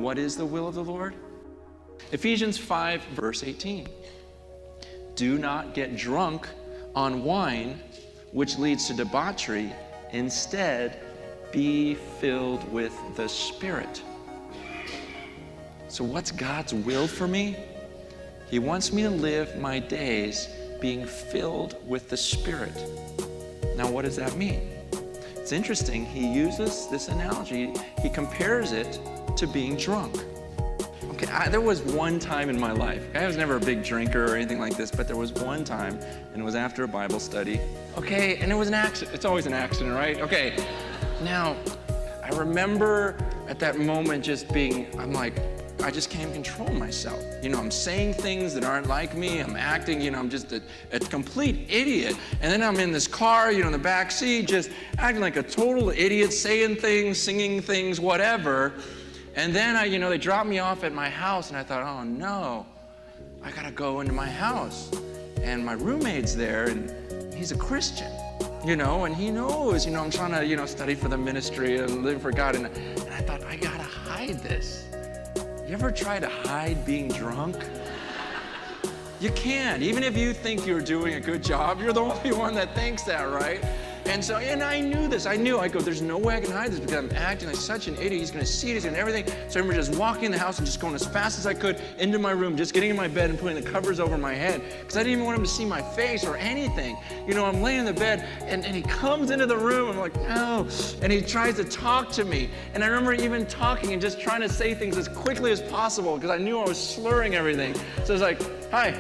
What is the will of the Lord? Ephesians 5, verse 18. Do not get drunk on wine, which leads to debauchery. Instead, be filled with the Spirit. So what's God's will for me? He wants me to live my days being filled with the Spirit. Now, what does that mean? It's interesting. He uses this analogy. He compares it to being drunk. Okay, there was one time in my life. I was never a big drinker or anything like this, but there was one time, and it was after a Bible study. Okay, and it was an accident. It's always an accident, right? Okay. Now, I remember at that moment just being, I just can't control myself. I'm saying things that aren't like me. I'm acting, I'm just a complete idiot. And then I'm in this car, in the back seat, just acting like a total idiot, saying things, singing things, whatever. And then they dropped me off at my house, and I thought, oh no, I gotta go into my house. And my roommate's there, and he's a Christian, and he knows, I'm trying to, study for the ministry and live for God. And I thought, I gotta hide this. You ever try to hide being drunk? You can't. Even if you think you're doing a good job, you're the only one that thinks that, right? And I knew this. I go, there's no way I can hide this because I'm acting like such an idiot. He's going to see it. He's going to everything. So I remember just walking in the house and just going as fast as I could into my room, just getting in my bed and putting the covers over my head because I didn't even want him to see my face or anything. I'm laying in the bed and he comes into the room. I'm like, no. And he tries to talk to me. And I remember even talking and just trying to say things as quickly as possible because I knew I was slurring everything. So I was like, hi,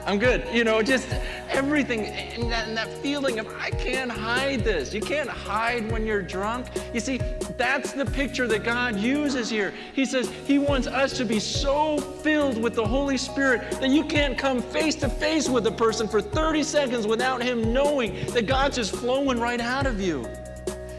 I'm good. Just everything. And that feeling of, I can't hide this. You can't hide when you're drunk. You see, that's the picture that God uses here. He says he wants us to be so filled with the Holy Spirit that you can't come face to face with a person for 30 seconds without him knowing that God's just flowing right out of you.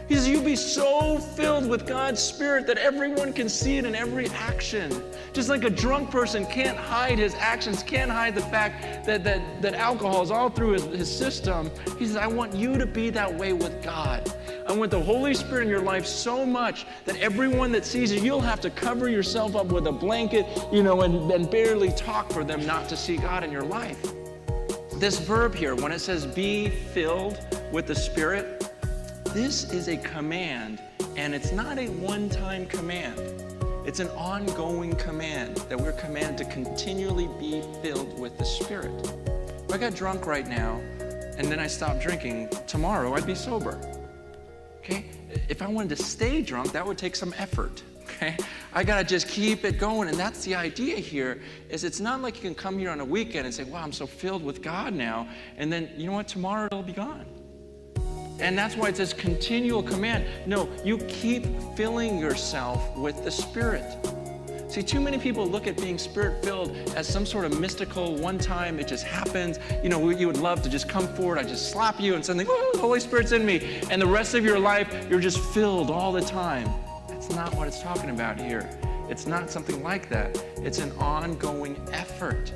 He says you be so filled with God's Spirit that everyone can see it in every action. Just like a drunk person can't hide his actions, can't hide the fact that alcohol is all through his system. He says, I want you to be that way with God. I want the Holy Spirit in your life so much that everyone that sees you, you'll have to cover yourself up with a blanket, and barely talk for them not to see God in your life. This verb here, when it says be filled with the Spirit, this is a command, and it's not a one-time command. It's an ongoing command that we're commanded to continually be filled with the Spirit. If I got drunk right now, and then I stopped drinking, tomorrow I'd be sober. Okay? If I wanted to stay drunk, that would take some effort. Okay? I gotta just keep it going, and that's the idea here, is it's not like you can come here on a weekend and say, wow, I'm so filled with God now, and then, you know what, tomorrow it'll be gone. And that's why it says continual command. No, you keep filling yourself with the Spirit. See, too many people look at being Spirit-filled as some sort of mystical, one time, it just happens. You would love to just come forward, I just slap you and suddenly, whoa, the Holy Spirit's in me. And the rest of your life, you're just filled all the time. That's not what it's talking about here. It's not something like that. It's an ongoing effort.